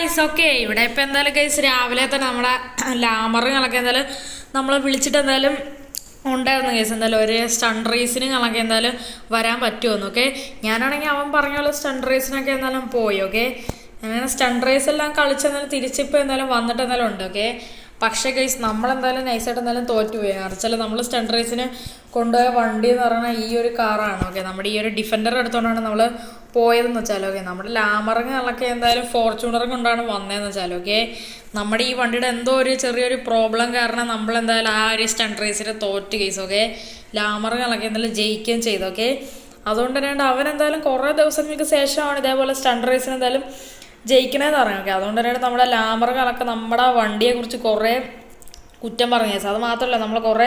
Guys okay ഇവിടെ ഇപ്പം എന്തായാലും ഗൈസ് രാവിലെ തന്നെ നമ്മുടെ ലാമറുകളൊക്കെ എന്തായാലും നമ്മളെ വിളിച്ചിട്ട് എന്തായാലും ഉണ്ടായിരുന്നു ഗൈസ്. എന്തായാലും ഒരു സ്റ്റണ്ട് റേസിന് കണക്കെ എന്തായാലും വരാൻ പറ്റുമെന്ന്. ഓക്കെ, ഞാനാണെങ്കിൽ അവൻ പറഞ്ഞ പോലെ സ്റ്റണ്ട് റേസിനൊക്കെ എന്തായാലും പോയി. ഓക്കെ, അങ്ങനെ സ്റ്റണ്ട് റേസ് എല്ലാം കളിച്ചെന്നാലും തിരിച്ചിപ്പോൾ എന്തായാലും വന്നിട്ട് എന്തായാലും ഉണ്ട്. ഓക്കെ, പക്ഷേ ഗൈസ് നമ്മളെന്തായാലും നൈസായിട്ട് എന്തായാലും തോറ്റുപോയി. കാരണം നമ്മൾ സ്റ്റണ്ട് റേസിന് കൊണ്ടുപോയ വണ്ടി എന്ന് പറഞ്ഞാൽ ഈ ഒരു കാറാണ്. ഓക്കെ, നമ്മുടെ ഈ ഒരു ഡിഫൻഡർ എടുത്തുകൊണ്ടാണ് നമ്മൾ പോയതെന്ന് വെച്ചാൽ. ഓക്കെ, നമ്മുടെ ലാമറിങ്ങളൊക്കെ എന്തായാലും ഫോർച്യൂണർ കൊണ്ടാണ് വന്നതെന്ന് വെച്ചാൽ. ഓക്കെ, നമ്മുടെ ഈ വണ്ടിയുടെ എന്തോ ഒരു ചെറിയൊരു പ്രോബ്ലം കാരണം നമ്മളെന്തായാലും ആ ഒരു സ്റ്റണ്ട് റേസിന് തോറ്റ് ഗൈസ്. ഓക്കെ, ലാമറിങ്ങളൊക്കെ എന്തായാലും ജയിക്കുകയും ചെയ്തു. ഓക്കെ, അതുകൊണ്ട് തന്നെ അവനെന്തായാലും കുറേ ദിവസങ്ങൾക്ക് ശേഷമാണ് ഇതേപോലെ സ്റ്റണ്ട് റേസിന് എന്തായാലും ജയിക്കണേന്ന് പറഞ്ഞു. ഓക്കെ, അതുകൊണ്ട് തന്നെയാണ് നമ്മുടെ ലാമറുകളൊക്കെ നമ്മുടെ വണ്ടിയെക്കുറിച്ച് കുറേ കുറ്റം പറഞ്ഞു കേസ്. അത് മാത്രമല്ല നമ്മൾ കുറേ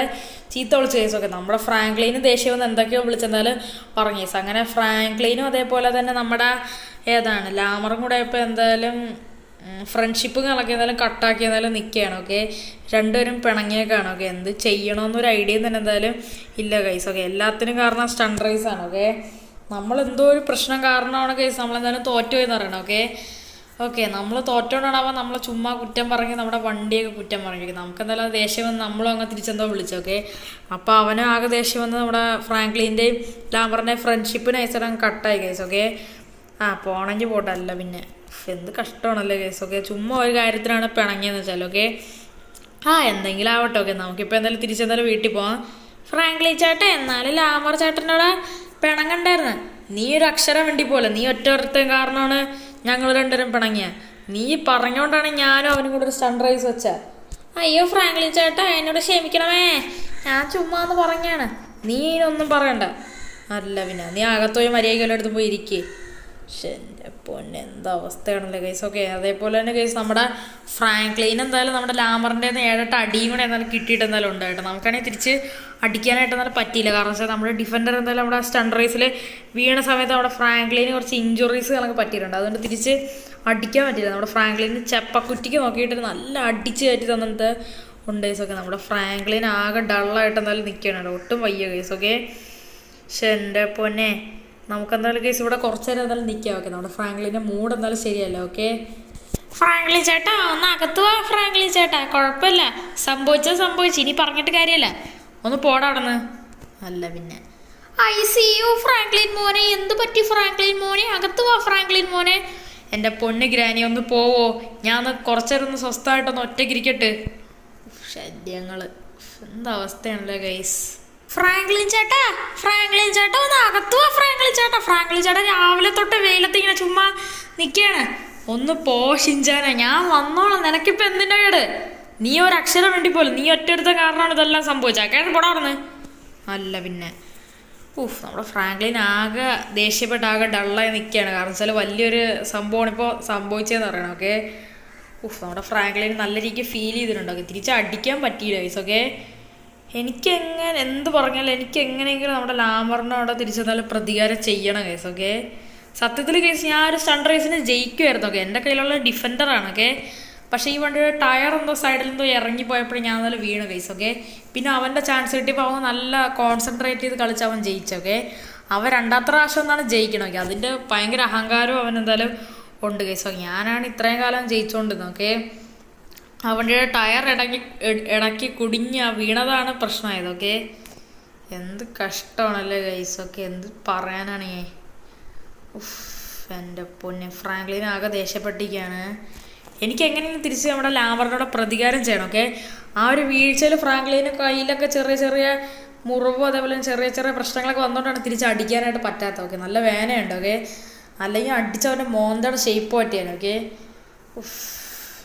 ചീത്ത വിളിച്ച കേസൊക്കെ നമ്മുടെ ഫ്രാങ്ക്ലീനും ദേഷ്യം വന്ന് എന്തൊക്കെയോ വിളിച്ചെന്തായാലും പറഞ്ഞു കേസ്. അങ്ങനെ ഫ്രാങ്ക്ലീനും അതേപോലെ തന്നെ നമ്മുടെ ലാമറും കൂടെ ഇപ്പോൾ എന്തായാലും ഫ്രണ്ട്ഷിപ്പുകളൊക്കെ എന്തായാലും കട്ടാക്കി എന്തായാലും നിൽക്കുകയാണ്. ഓക്കെ, രണ്ടുപേരും പിണങ്ങിയേക്കാണ്. ഓക്കെ, എന്ത് ചെയ്യണമെന്നൊരു ഐഡിയ തന്നെ എന്തായാലും ഇല്ല ഗൈസ്. ഓക്കെ, എല്ലാത്തിനും കാരണം സ്റ്റണ്ട് റേസാണ്. ഓക്കെ, നമ്മളെന്തോ ഒരു പ്രശ്നം കാരണമാണ് ഗൈസ് നമ്മളെന്തായാലും തോറ്റുപോയെന്ന് പറയണം. ഓക്കെ, നമ്മൾ തോറ്റോണ്ടാണ് നമ്മളെ ചുമ്മാ കുറ്റം പറഞ്ഞ് നമ്മുടെ വണ്ടിയൊക്കെ കുറ്റം പറഞ്ഞിരിക്കുന്നത്. നമുക്ക് എന്തായാലും ദേഷ്യം വന്ന് നമ്മളും അങ്ങ് തിരിച്ചെന്തോ വിളിച്ചു. ഓക്കെ, അപ്പോൾ അവനും ആകെ ദേഷ്യം വന്ന് നമ്മുടെ ഫ്രാങ്ക്ലിൻ്റെയും ലാമറിൻ്റെയും ഫ്രണ്ട്ഷിപ്പിന് നൈസായിട്ട് അങ്ങ് കട്ടായി ഗൈസ്. ഓക്കെ, പോണെങ്കിൽ പോട്ടല്ല പിന്നെ എന്ത് കഷ്ടമാണല്ലേ ഗൈസ്. ഓക്കെ, ചുമ്മാ ഒരു കാര്യത്തിനാണ് പിണങ്ങിയെന്ന് വെച്ചാൽ. ഓക്കെ, എന്തെങ്കിലും ആവട്ടെ. ഓക്കെ, നമുക്കിപ്പോൾ എന്തായാലും തിരിച്ചെന്തായാലും വീട്ടിൽ പോകാം. ഫ്രാങ്ക്ലി ചേട്ടൻ എന്നാലും ലാമർ ചേട്ടനോട് പിണങ്ങണ്ടായിരുന്നു. നീ ഒരു അക്ഷരം വേണ്ടി പോലെ, നീ ഒറ്റ കാരണമാണ് ഞങ്ങൾ രണ്ടുപേരും പിണങ്ങിയ. നീ പറഞ്ഞോണ്ടാണ് ഞാനും അവനും കൂടെ ഒരു സ്റ്റണ്ട് റേസ് വെച്ച. അയ്യോ ഫ്രാങ്ക്ലിൻ ചേട്ടാ എന്നോട് ക്ഷമിക്കണമേ, ഞാൻ ചുമ്മാ എന്ന് പറഞ്ഞാണ്. നീ ഒന്നും പറയണ്ട. അല്ല പിന്നെ നീ അകത്തോയി മര്യാദക്കെല്ലാം എടുത്ത് പോയി ഇരിക്കേ. പക്ഷെ എൻ്റെ പൊന്നെ എന്താ അവസ്ഥയാണല്ലേ ഗൈസ്. ഓക്കെ, അതേപോലെ തന്നെ ഗൈസ് നമ്മുടെ ഫ്രാങ്ക്ലീൻ എന്തായാലും നമ്മുടെ ലാമറിൻ്റെ 7-8 അടിയും കൂടെ എന്തായാലും കിട്ടിയിട്ട് എന്തായാലും ഉണ്ടായിട്ട് നമുക്കാണെങ്കിൽ തിരിച്ച് അടിക്കാനായിട്ട് എന്തായാലും പറ്റിയില്ല. കാരണം വെച്ചാൽ നമ്മുടെ ഡിഫൻഡർ എന്തായാലും നമ്മുടെ സ്റ്റണ്ട് റേസിൽ വീണ സമയത്ത് നമ്മുടെ ഫ്രാങ്ക്ലീന് കുറച്ച് ഇഞ്ചുറീസ് കണക്ക് പറ്റിയിട്ടുണ്ട്. അതുകൊണ്ട് തിരിച്ച് അടിക്കാൻ പറ്റില്ല. നമ്മുടെ ഫ്രാങ്ക്ലീന് ചെപ്പക്കുറ്റിക്ക് നോക്കിയിട്ട് നല്ല അടിച്ച് കയറ്റി തന്നിട്ട് ഉണ്ട് ഗൈസ്. ഓക്കെ, നമ്മുടെ ഫ്രാങ്ക്ലീൻ ആകെ ഡള്ളായിട്ട് എന്തായാലും നിൽക്കുകയാണ്. ഒട്ടും വയ്യ ഗൈസ്. ഓക്കെ, പക്ഷെ എൻ്റെ പൊന്നെ നമുക്കെന്തായാലും കേസ് ഇവിടെ കുറച്ച് നേരം എന്തായാലും നിൽക്കാം. ഓക്കെ, നമ്മുടെ ഫ്രാങ്ക്ലിൻ്റെ മൂഡ് എന്തായാലും ശരിയല്ല. ഓക്കെ, ഫ്രാങ്ക്ലി ചേട്ടാ ഒന്ന് അകത്ത് വാ. ഫ്രാങ്ക്ലി ചേട്ടാ കുഴപ്പമില്ല, സംഭവിച്ചു, ഇനി പറഞ്ഞിട്ട് കാര്യമല്ല, ഒന്ന് പോടാ അവിടെ നിന്ന്. അല്ല പിന്നെ ഐ സി യു ഫ്രാങ്ക്ലിൻ മോനെ, എന്ത് പറ്റി ഫ്രാങ്ക്ലിൻ മോനെ, അകത്ത് വാ ഫ്രാങ്ക്ലിൻ മോനെ. എൻ്റെ പൊന്ന് ഗ്രാനി ഒന്ന് പോവോ, ഞാൻ ഒന്ന് കുറച്ചേരം ഒന്ന് സ്വസ്ഥമായിട്ടൊന്ന് ഒറ്റയ്ക്കിരിക്കട്ടെ. ശല്യങ്ങൾ എന്താ അവസ്ഥയാണല്ലേ ഗൈസ്. ഫ്രാങ്ക്ലിൻ ചേട്ടാ ഒന്ന് അകത്തു വാ. ഫ്രാങ്ക്ലിൻ ചേട്ടാ രാവിലെ തൊട്ട് വെയിലത്ത് ഇങ്ങനെ ചുമ്മാ നിൽക്കുകയാണ്. ഒന്ന് പോ ഷിൻചാനെ, ഞാൻ വന്നോളാം. നിനക്കിപ്പോൾ എന്തിൻ്റെ കേട്? നീ ഒരക്ഷരം വേണ്ടി പോലും, നീ ഒറ്റയെടുത്ത കാരണമാണ് ഇതെല്ലാം സംഭവിച്ചത്. കേട്ട് പോടാർന്ന്. അല്ല പിന്നെ നമ്മുടെ ഫ്രാങ്ക്ലിൻ ആകെ ദേഷ്യപ്പെട്ട് ആകെ ഡള്ളായി നിൽക്കുകയാണ്. കാരണം വെച്ചാൽ വലിയൊരു സംഭവമാണ് ഇപ്പോൾ സംഭവിച്ചതെന്ന് പറയണം. ഓക്കെ, നമ്മുടെ ഫ്രാങ്ക്ലിൻ നല്ല രീതിക്ക് ഫീൽ ചെയ്തിട്ടുണ്ട്. ഓക്കെ, തിരിച്ച് അടിക്കാൻ പറ്റിയില്ല ഗൈസ്. ഓക്കെ, എനിക്കെങ്ങനെ എന്ത് പറഞ്ഞാലും എനിക്ക് എങ്ങനെയെങ്കിലും നമ്മുടെ ലാമറിനെ അവിടെ തിരിച്ചെന്നാലും പ്രതികാരം ചെയ്യണം കേസ്. ഓക്കെ, സത്യത്തിൽ കേസ് ഞാൻ ഒരു സ്റ്റണ്ട് റേസിന് ജയിക്കുമായിരുന്നു. ഓക്കെ, എൻ്റെ കയ്യിലുള്ള ഡിഫൻഡറാണ്. ഓക്കെ, പക്ഷേ ഈ വണ്ടിയുടെ ടയർ എന്തോ സൈഡിൽ എന്തോ ഇറങ്ങിപ്പോയപ്പോഴും ഞാൻ നല്ല വീണ് കേസ്. ഓക്കെ, പിന്നെ അവൻ്റെ ചാൻസ് കിട്ടിയപ്പോൾ അവൻ നല്ല കോൺസെൻട്രേറ്റ് ചെയ്ത് കളിച്ച് അവൻ ജയിച്ചു. ഓക്കെ, അവൻ രണ്ടാമത്തെ പ്രാവശ്യം എന്നാണ് ജയിക്കണം. ഓക്കെ, അതിൻ്റെ ഭയങ്കര അഹങ്കാരവും അവൻ എന്തായാലും ഉണ്ട് കേസ്. ഓക്കെ, ഞാനാണ് ഇത്രയും കാലം ജയിച്ചുകൊണ്ടിരുന്നത്. ഓക്കെ, അവൻ്റെ ടയർ ഇടയ്ക്ക് കുടുങ്ങി വീണതാണ് പ്രശ്നമായത്. ഓക്കെ, എന്ത് കഷ്ടമാണല്ലേ ഗൈസ്. ഓക്കെ, എന്ത് പറയാനാണ്. എൻ്റെ പൊന്നെ ഫ്രാങ്ക്ലിൻ ആകെ ദേഷ്യപ്പെട്ടിരിക്കുകയാണ്. എനിക്ക് എങ്ങനെയും തിരിച്ച് നമ്മുടെ ലാമറിനോട് പ്രതികാരം ചെയ്യണം. ഓക്കെ, ആ ഒരു വീഴ്ചയിൽ ഫ്രാങ്ക്ലിന് കയ്യിലൊക്കെ ചെറിയ ചെറിയ മുറിവും അതേപോലെ ചെറിയ ചെറിയ പ്രശ്നങ്ങളൊക്കെ വന്നുകൊണ്ടാണ് തിരിച്ച് അടിക്കാനായിട്ട് പറ്റാത്തത്. ഓക്കെ, നല്ല വേനയുണ്ട്. ഓക്കെ, അല്ലെങ്കിൽ അടിച്ചവൻ്റെ മോന്തയുടെ ഷേപ്പ് പറ്റിയാണ്. ഓക്കെ,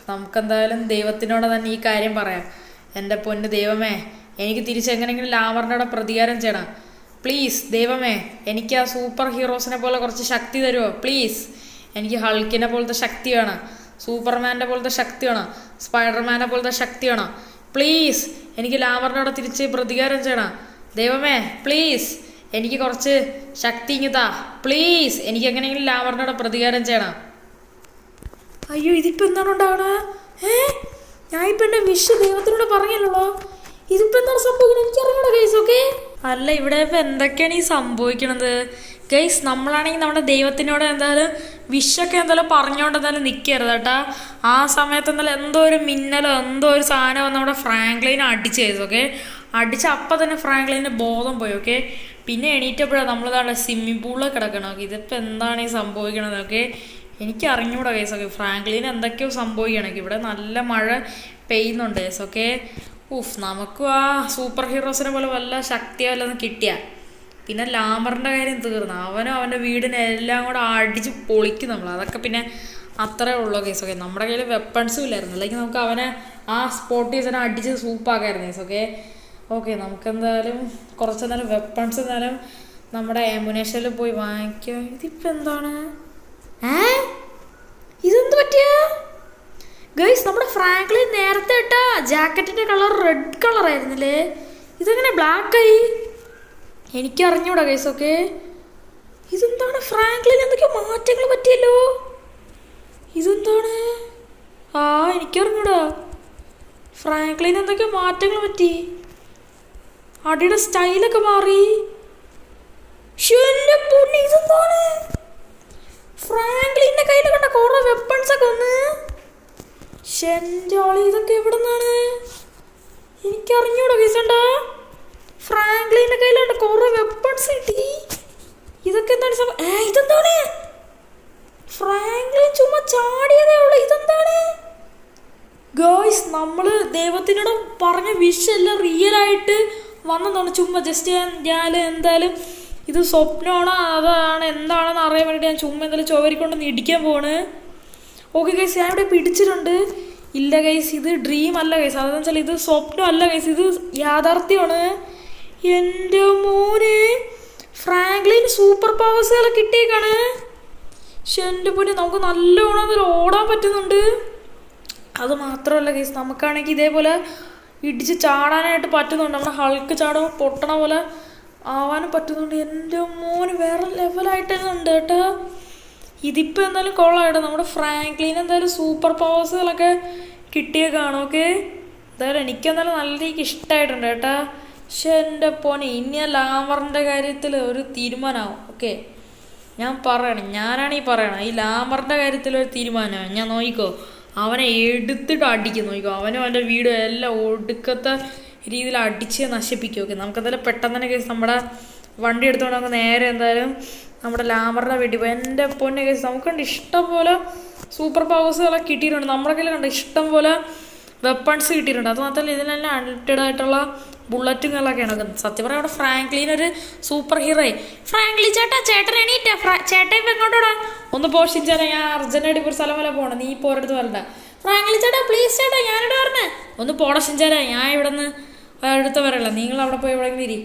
നമുക്കെന്തായാലും ദൈവത്തിനോട് തന്നെ ഈ കാര്യം പറയാം. എൻ്റെ പൊന്ന് ദൈവമേ, എനിക്ക് തിരിച്ചെങ്ങനെയെങ്കിലും ലാമറിനോട് പ്രതികാരം ചെയ്യണം പ്ലീസ്. ദൈവമേ, എനിക്ക് ആ സൂപ്പർ ഹീറോസിനെ പോലെ കുറച്ച് ശക്തി തരുമോ പ്ലീസ്. എനിക്ക് ഹൾക്കിനെ പോലത്തെ ശക്തി വേണം, സൂപ്പർമാൻ്റെ പോലത്തെ ശക്തി വേണം, സ്പൈഡർമാനെ പോലത്തെ ശക്തി വേണം പ്ലീസ്. എനിക്ക് ലാമറിനോട് തിരിച്ച് പ്രതികാരം ചെയ്യണം ദൈവമേ പ്ലീസ്. എനിക്ക് കുറച്ച് ശക്തി ഇങ്ങിതാ പ്ലീസ്. എനിക്ക് എങ്ങനെയെങ്കിലും ലാമറിനോട് പ്രതികാരം ചെയ്യണം. അയ്യോ, ഇതിപ്പോൾ എന്താണ് ഉണ്ടാവണേ? ഞാൻ ഇപ്പം എൻ്റെ വിഷ് ദൈവത്തിനോട് പറഞ്ഞല്ലോ. ഇതിപ്പോൾ എന്താണ് സംഭവിക്കുന്നത് എനിക്കറിയണോ ഗൈസ്. ഓക്കെ, അല്ല ഇവിടെ ഇപ്പൊ എന്തൊക്കെയാണ് ഈ സംഭവിക്കണത് ഗൈസ്? നമ്മളാണെങ്കിൽ നമ്മുടെ ദൈവത്തിനോട് എന്തായാലും വിഷൊക്കെ എന്തായാലും പറഞ്ഞുകൊണ്ട് എന്തായാലും നിൽക്കരുത് കേട്ടാ. ആ സമയത്ത് എന്തായാലും എന്തോ ഒരു മിന്നലോ എന്തോ ഒരു സാധനം വന്ന് നമ്മുടെ ഫ്രാങ്ക്ലിനെ അടിച്ച് ചെയ്തു. ഓക്കെ, അടിച്ച് അപ്പം തന്നെ ഫ്രാങ്ക്ലിൻ്റെ ബോധം പോയി. ഓക്കെ, പിന്നെ എണീറ്റപ്പോഴാണ് നമ്മളിതാണ്ട് സ്വിമ്മിങ് പൂളിൽ കിടക്കണം. ഓക്കെ, ഇതിപ്പോൾ എന്താണ് ഈ സംഭവിക്കണത്? ഓക്കെ, എനിക്ക് അറിഞ്ഞൂടാ കേസ്. ഓക്കെ, ഫ്രാങ്ക്ലിന് എന്തൊക്കെയോ സംഭവിക്കണം. ഇവിടെ നല്ല മഴ പെയ്യുന്നുണ്ട് കേസ്. ഓക്കെ, നമുക്കും ആ സൂപ്പർ ഹീറോസിനെ പോലെ വല്ല ശക്തിയോ വല്ലതും കിട്ടിയ പിന്നെ ലാമറിൻ്റെ കാര്യം തീർന്നു. അവനും അവൻ്റെ വീടിനെ എല്ലാം കൂടെ അടിച്ച് പൊളിക്കും നമ്മൾ. അതൊക്കെ പിന്നെ അത്രേ ഉള്ളൂ കേസ്. ഓക്കെ, നമ്മുടെ കയ്യിൽ വെപ്പൺസും ഇല്ലായിരുന്നു, അല്ലെങ്കിൽ നമുക്ക് അവനെ ആ സ്പോട്ട് ചെയ്ത് അടിച്ച് സൂപ്പാക്കായിരുന്നു കേസ്. ഓക്കെ ഓക്കെ നമുക്ക് എന്തായാലും കുറച്ച് നേരം വെപ്പൺസ് എന്തായാലും നമ്മുടെ ആംബുനേഷനിൽ പോയി വാങ്ങിക്കുക. ഇതിപ്പോൾ എന്താണ്? ഇതെന്ത് പറ്റിയ ഗൈസ്? നമ്മുടെ ഫ്രാങ്ക്ലിൻ നേരത്തെ ഇട്ട ജാക്കറ്റിൻ്റെ കളർ റെഡ് കളർ ആയിരുന്നില്ലേ? ഇതെങ്ങനെ ബ്ലാക്ക് ആയി? എനിക്കറിഞ്ഞൂടാ ഗൈസ്. ഓക്കെ, ഇതെന്താണ്? ഫ്രാങ്ക്ലിൻ എന്തൊക്കെയോ മാറ്റങ്ങൾ പറ്റിയല്ലോ. ഇതെന്താണ്? എനിക്കറിഞ്ഞൂടാ. ഫ്രാങ്ക്ലിൻ എന്തൊക്കെയോ മാറ്റങ്ങൾ പറ്റി. അടിയുടെ സ്റ്റൈലൊക്കെ മാറി. ഇതെന്താണ്? ഫ്രാങ്ക്ലിൻ്റെ കയ്യിൽ കണ്ട കുറെ വെപ്പൺസ് ഒക്കെ ഒന്ന് ഇതൊക്കെ എവിടെ നിന്നാണ്? എനിക്കറിഞ്ഞൂടാ കേസണ്ട. ഫ്രാങ്ക്ലിൻ്റെ കയ്യിലുണ്ട് കുറെ വെപ്പൺസ് കിട്ടി. ഇതൊക്കെ എന്താണ്? ഇതെന്താണ്? ഫ്രാങ്ക്ലിൻ ചുമ്മാ ചാടിയതേ ഉള്ളൂ. ഇതെന്താണ് ഗോയ്സ്? നമ്മള് ദൈവത്തിനോട് പറഞ്ഞ വിഷെല്ലാം റിയൽ ആയിട്ട് വന്നതാണ്. ചുമ്മാ ജസ്റ്റ് ഞാൻ എന്തായാലും ഇത് സ്വപ്നമാണോ അതാണ് എന്താണെന്ന് അറിയാൻ വേണ്ടിയിട്ട് ഞാൻ ചുമ്മാ എന്തായാലും ചുവരിക്കൊണ്ടൊന്ന് ഇടിക്കാൻ പോവാണ്. ഓക്കെ ഗൈസ്, ഞാൻ ഇവിടെ പിടിച്ചിട്ടുണ്ട്. ഇല്ല ഗൈസ്, ഇത് ഡ്രീം അല്ല ഗൈസ്. അതെന്ന് വെച്ചാൽ ഇത് സ്വപ്നം അല്ല ഗൈസ്, ഇത് യാഥാർത്ഥ്യമാണ്. എൻ്റെ മോനെ, ഫ്രാങ്ക്ലിൻ സൂപ്പർ പവേഴ്സുകളെ കിട്ടിയേക്കാണ്. എൻ്റെ പൊന്നെ, നമുക്ക് നല്ലോണം അതിൽ ഓടാൻ പറ്റുന്നുണ്ട്. അത് മാത്രമല്ല ഗൈസ്, നമുക്കാണെങ്കിൽ ഇതേപോലെ ഇടിച്ച് ചാടാനായിട്ട് പറ്റുന്നുണ്ട്. നമ്മുടെ ഹൾക്ക് ചാടുമ്പോൾ പൊട്ടണ പോലെ ആവാനും പറ്റുന്നുണ്ട്. എൻ്റെ മോന് വേറെ ലെവലായിട്ടുണ്ട് കേട്ടോ. ഇതിപ്പോൾ എന്തായാലും കൊള്ളാം. നമ്മുടെ ഫ്രാങ്ക്ലിന് എന്തായാലും സൂപ്പർ പവേഴ്സുകളൊക്കെ കിട്ടിയേക്കാണ്. ഓക്കെ, എന്തായാലും എനിക്കെന്തായാലും നല്ല രീതിക്ക് ഇഷ്ടമായിട്ടുണ്ട് കേട്ടോ. പക്ഷെ എൻ്റെ പോനെ, ഇനി ആ ലാമറിൻ്റെ കാര്യത്തിൽ ഒരു തീരുമാനമാവും. ഓക്കെ, ഞാനാണ് ഈ പറയണം. ഈ ലാമറിൻ്റെ കാര്യത്തിൽ ഒരു തീരുമാനമാണ്. ഞാൻ നോക്കിക്കോ, അവനെ എടുത്തിട്ട് അടിക്കും. നോക്കിക്കോ, അവനും അവൻ്റെ വീടും എല്ലാം ഒടുക്കത്തെ രീതിയിൽ അടിച്ച് നശിപ്പിക്കും. ഓക്കെ, നമുക്കെന്തായാലും പെട്ടെന്ന് തന്നെ കേസ് നമ്മുടെ വണ്ടി എടുത്തുകൊണ്ട് നമുക്ക് നേരെ എന്തായാലും നമ്മുടെ ലാമറിനെ വീട്ടിൽ പോയി. എൻ്റെ പൊന്നെ കേസ്, നമുക്ക് കണ്ട് ഇഷ്ടം പോലെ സൂപ്പർ പവേഴ്സുകളൊക്കെ കിട്ടിയിട്ടുണ്ട്. നമ്മുടെ കയ്യിൽ കണ്ട ഇഷ്ടം പോലെ വെപ്പൺസ് കിട്ടിയിട്ടുണ്ട്. അത് മാത്രമല്ല ഇതിനെല്ലാം അൺലിമിറ്റഡ് ആയിട്ടുള്ള ബുള്ളറ്റുകളൊക്കെയാണ്. സത്യം പറയാം, അവിടെ ഫ്രാങ്ക്ലിൻ ഒരു സൂപ്പർ ഹീറോയെ. ഫ്രാങ്ക്ലിൻ ചേട്ടൻ എണീറ്റാ? ചേട്ടൻ ഇപ്പം എങ്ങോട്ടാ? ഒന്ന് പോഷിച്ചാലേ, ഞാൻ അർജന്റായിട്ട് ഇപ്പോൾ ഒരു സ്ഥലം വരെ പോകണം. നീ ഇപ്പോൾ ഒരിടത്ത് വരണ്ട. ഫ്രാങ്ക്ലിൻ ചേട്ടാ പ്ലീസ് ചേട്ടാ, ഞാനിവിടെ പറഞ്ഞേ ഒന്ന് പോടഷിഞ്ചാലേ. ഞാൻ ഇവിടെ നിന്ന് അടുത്ത് വരല്ല, നിങ്ങൾ അവിടെ പോയി എവിടെയെങ്കിലും ഇരി.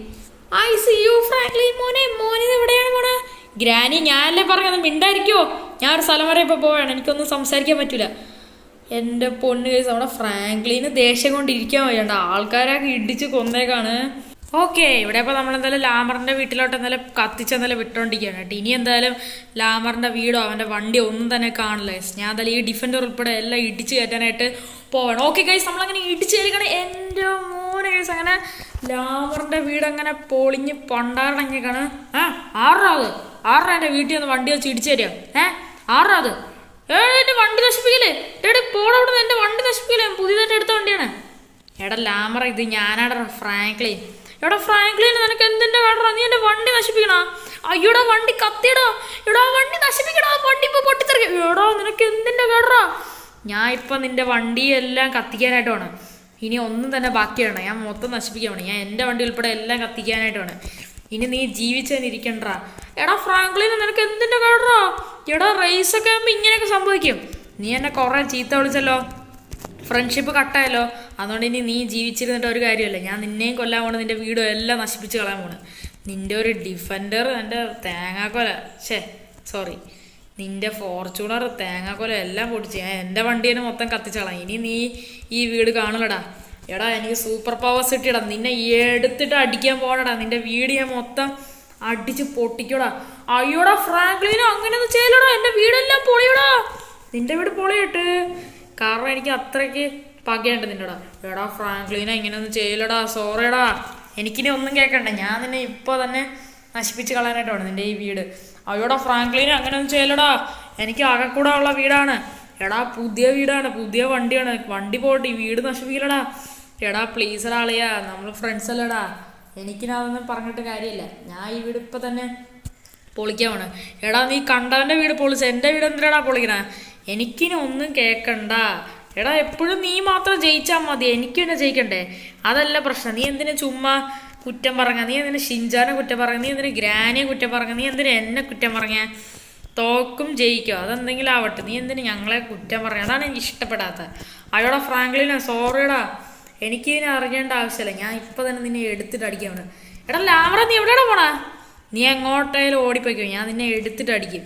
I C U Franklin. മോനെ എവിടെയാണ് പോണേ? ഗ്രാനി, ഞാനല്ലേ പറഞ്ഞത് മിണ്ടായിരിക്കുമോ? ഞാൻ ഒരു സ്ഥലം വരെ ഇപ്പോൾ പോവാണ്, എനിക്കൊന്നും സംസാരിക്കാൻ പറ്റില്ല. എൻ്റെ പൊന്ന് കേസ്, നമ്മുടെ ഫ്രാങ്ക്ലിന് ദേഷ്യം കൊണ്ടിരിക്കാൻ വയ്യണ്ട. ആൾക്കാരൊക്കെ ഇടിച്ച് കൊന്നേക്കാണ്. ഓക്കെ, ഇവിടെ ഇപ്പോൾ നമ്മളെന്തായാലും ലാമറിൻ്റെ വീട്ടിലോട്ട് എന്തായാലും കത്തിച്ചെന്തായാലും വിട്ടോണ്ടിരിക്കുകയാണ് കേട്ടോ. ഇനി എന്തായാലും ലാമറിൻ്റെ വീടോ അവൻ്റെ വണ്ടിയോ ഒന്നും തന്നെ കാണില്ല. ഞാൻ എന്തായാലും ഈ ഡിഫൻഡർ ഉൾപ്പെടെ എല്ലാം ഇടിച്ച് കയറ്റാനായിട്ട് പോവാണ്. ഓക്കെ ഗൈസ്, നമ്മളങ്ങനെ ഇടിച്ച് കയറിക്കണം. എൻ്റെ മോനെ ഗൈസ്, അങ്ങനെ ലാമറിൻ്റെ വീടങ്ങനെ പൊളിഞ്ഞ് പണ്ടാറടങ്ങിയേക്കാണ്. ആറാ എൻ്റെ വീട്ടിൽ ഒന്ന് വണ്ടി വെച്ച് ഇടിച്ചു തരിക. ആറാ അത്? എൻ്റെ വണ്ടി നശിപ്പിക്കലേ. പോടവിടുന്ന് എൻ്റെ വണ്ടി നശിപ്പിക്കലേ. പുതിയതായിട്ട് എടുത്ത വണ്ടിയാണ്. എടാ ലാമറ, ഇത് ഞാനാടാ ഫ്രാങ്ക്ലിൻ. എടാ ഫ്രാങ്ക്ലിൻ, നിനക്ക് എന്തിൻ്റെ വേടാ? നീ എൻ്റെ വണ്ടി നശിപ്പിക്കണോ? അയ്യോടാ വണ്ടി കത്തിയടാ. എടാ വണ്ടി നശിപ്പിക്കടാ, വണ്ടി ഇപ്പോൾ പൊട്ടിത്തെറിക്കും. എടാ നിനക്ക് എന്തിൻ്റെ കേടാ? ഞാൻ ഇപ്പം നിൻ്റെ വണ്ടിയെല്ലാം കത്തിക്കാനായിട്ട് വേണം. ഇനി ഒന്നും തന്നെ ബാക്കിയാണ്, ഞാൻ മൊത്തം നശിപ്പിക്കാൻ വേണം. ഞാൻ എൻ്റെ വണ്ടി ഉൾപ്പെടെ എല്ലാം കത്തിക്കാനായിട്ട് വേണം. ഇനി നീ ജീവിച്ചതിനിരിക്കണ്ടാ. എടാ ഫ്രാങ്ക്ലിൻ, നിനക്ക് എന്തിൻ്റെ കേടാ? എടാ റേസൊക്കെ ആകുമ്പോൾ ഇങ്ങനെയൊക്കെ സംഭവിക്കും. നീ എന്നെ കുറേ ചീത്ത വിളിച്ചല്ലോ, ഫ്രണ്ട്ഷിപ്പ് കട്ടായല്ലോ. അതുകൊണ്ട് ഇനി നീ ജീവിച്ചിരുന്നിട്ട് ഒരു കാര്യമല്ല. ഞാൻ നിന്നെയും കൊല്ലാൻ പോണ്, നിൻ്റെ വീടും എല്ലാം നശിപ്പിച്ച് കളയാൻ പോണ്. നിൻ്റെ ഒരു ഡിഫൻഡർ, എൻ്റെ തേങ്ങാക്കൊല, നിൻ്റെ ഫോർച്യൂണർ, തേങ്ങാക്കൊല എല്ലാം പൊടിച്ച് ഞാൻ എൻ്റെ വണ്ടി തന്നെ മൊത്തം കത്തിച്ച് കളയാം. ഇനി നീ ഈ വീട് കാണലടാ. എടാ എനിക്ക് സൂപ്പർ പവേഴ്സ് കിട്ടിയടാ, നിന്നെ എടുത്തിട്ട് അടിക്കാൻ പോകണടാ. നിൻ്റെ വീട് ഞാൻ മൊത്തം അടിച്ച് പൊട്ടിക്കടാ. അയ്യോടാ ഫ്രാങ്ക്ലിനോ, അങ്ങനെയൊന്നും ചെയ്യലടാ. എൻ്റെ വീടെല്ലാം പൊളിയടാ. നിൻ്റെ വീട് പൊളിയിട്ട്, കാരണം എനിക്ക് അത്രയ്ക്ക് പകയുണ്ട് നിന്നോടാ. എടാ ഫ്രാങ്ക്ലിനോ, ഇങ്ങനെയൊന്നും ചെയ്യലടാ. സോറിയടാ, എനിക്കിനി ഒന്നും കേൾക്കണ്ട, ഞാൻ നിന്നെ ഇപ്പോൾ തന്നെ നശിപ്പിച്ച് കളയാനായിട്ടാണ് നിൻ്റെ ഈ വീട്. അയ്യോടാ ഫ്രാങ്ക്ലിന് അങ്ങനെ ഒന്നും ചെയ്യലടാ, എനിക്ക് ആകെക്കൂടെ ഉള്ള വീടാണ്. എടാ പുതിയ വീടാണ്, പുതിയ വണ്ടിയാണ്, വണ്ടി പോട്ടെ, ഈ വീട് നശിപ്പിക്കലടാ. എടാ പ്ലീസ് അളിയാ, നമ്മൾ ഫ്രണ്ട്സ് അല്ലടാ, എനിക്കിനതൊന്നും പറഞ്ഞിട്ട് കാര്യമില്ല. ഞാൻ ഈ വീട് ഇപ്പം തന്നെ പൊളിക്കാമാണ്. എടാ നീ കണ്ടവൻ്റെ വീട് പൊളിച്ച എൻ്റെ വീട് എന്തിനാടാ പൊളിക്കണേ? എനിക്കിനി ഒന്നും കേൾക്കണ്ട. എടാ എപ്പോഴും നീ മാത്രം ജയിച്ചാൽ മതി, എനിക്ക് തന്നെ ജയിക്കണ്ടേ? അതല്ല പ്രശ്നം. നീ എന്തിനാ ചുമ്മാ കുറ്റം പറഞ്ഞ? നീ എന്തിനാ ഷിൻജാനെ കുറ്റം പറഞ്ഞ? നീ എന്തിനാ ഗ്രാനിയെ കുറ്റം പറഞ്ഞ? നീ എന്തിനാ എന്നെ കുറ്റം പറഞ്ഞ? തോക്കും ജയിക്കോ അതെന്തെങ്കിലും ആവട്ടെ, നീ എന്തിനാ ഞങ്ങളെ കുറ്റം പറഞ്ഞ? അതാണ് എനിക്ക് ഇഷ്ടപ്പെടാത്തത്. അയോടാ ഫ്രാങ്ക്ലിനാ, സോറിയടാ, എനിക്ക് ഇതിനെ അറിയേണ്ട ആവശ്യമില്ല. ഞാൻ ഇപ്പം തന്നെ നിന്നെ എടുത്തിട്ട് അടിക്കാണ്. എടാ ലാമറ നീ എവിടെയാടാ പോണാ? നീ എങ്ങോട്ടായാലും ഓടിപ്പോയിക്കോ, ഞാൻ നിന്നെ എടുത്തിട്ട് അടിക്കും.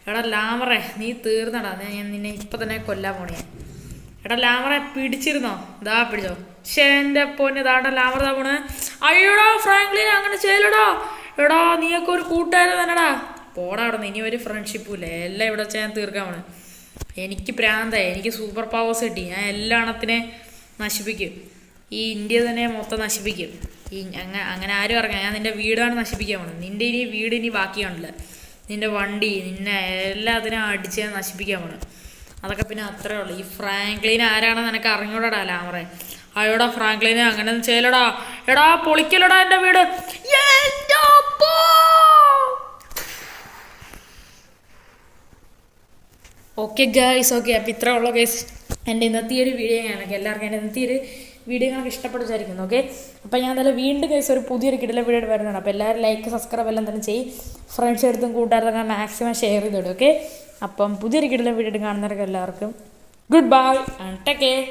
എടാ ലാമറേ നീ തീർന്നടാ, ഞാൻ നിന്നെ ഇപ്പം തന്നെ കൊല്ലാൻ പോണേ. എടാ ലാമറെ പിടിച്ചിരുന്നോ? ഇതാ പിടിച്ചോ. പക്ഷേ എൻ്റെ പൊന്നെ ഇതാണ്ട ലാമറ ഇതാ പോണേ. അയ്യോടാ ഫ്രാങ്ക്ലിൻ അങ്ങനെ ചെയ്യലടാ. എടാ നീയൊക്കെ ഒരു കൂട്ടുകാരൻ തന്നെടാ. പോടാ അവിടെ നിന്ന്, ഇനി ഒരു ഫ്രണ്ട്ഷിപ്പും ഇല്ല, എല്ലാം ഇവിടെ വെച്ചാൽ ഞാൻ തീർക്കാൻ പോണ്. എനിക്ക് പ്രാന്തായി, എനിക്ക് സൂപ്പർ പവേഴ്സ് കിട്ടി, ഞാൻ എല്ലാ എണ്ണത്തിനെ നശിപ്പിക്കും. ഈ ഇന്ത്യ തന്നെ മൊത്തം നശിപ്പിക്കും. ഈ അങ്ങനെ ആരും ഇറങ്ങാം, ഞാൻ നിൻ്റെ വീടാണ് നശിപ്പിക്കാൻ പോണത്. നിൻ്റെ ഇനി വീട് ഇനി ബാക്കി കാണില്ല, നിൻ്റെ വണ്ടി നിന്നെ എല്ലാത്തിനും അടിച്ച് ഞാൻ നശിപ്പിക്കാൻ പോണ്. അതൊക്കെ പിന്നെ അത്രേ ഉള്ളൂ. ഈ ഫ്രാങ്ക്ലിൻ ആരാണെന്ന് നിനക്ക് അറിഞ്ഞൂടാ ലാമറെ. അയോടാ ഫ്രാങ്ക്ലിനെ അങ്ങനെ ഒന്നും ചെയ്യലടാ. എടാ പൊളിക്കലടാ എൻ്റെ വീട്. Okay guys, okay. അപ്പോൾ ഇത്ര ഉള്ള ഗൈസ് എൻ്റെ ഇന്നത്തെ ഈ ഒരു വീഡിയോ കാണൊക്കെ എല്ലാവർക്കും എൻ്റെ ഇന്നത്തെ ഒരു വീഡിയോ കാണാൻ ഇഷ്ടപ്പെട്ടിരിക്കുന്നു. ഓക്കെ, അപ്പോൾ ഞാൻ എന്തായാലും വീണ്ടും ഗൈസ് ഒരു പുതിയൊരു കിടില വീഡിയോ വരുന്നതാണ്. അപ്പോൾ എല്ലാവരും ലൈക്ക് സബ്സ്ക്രൈബ് എല്ലാം തന്നെ ചെയ്യും, ഫ്രണ്ട്സ് എടുത്തും കൂട്ടുകാർക്കൊക്കെ മാക്സിമം ഷെയർ ചെയ്തിടും. ഓക്കെ, അപ്പം പുതിയൊരു കിടില വീഡിയോ കാണുന്നവർക്ക് എല്ലാവർക്കും good bye and take care.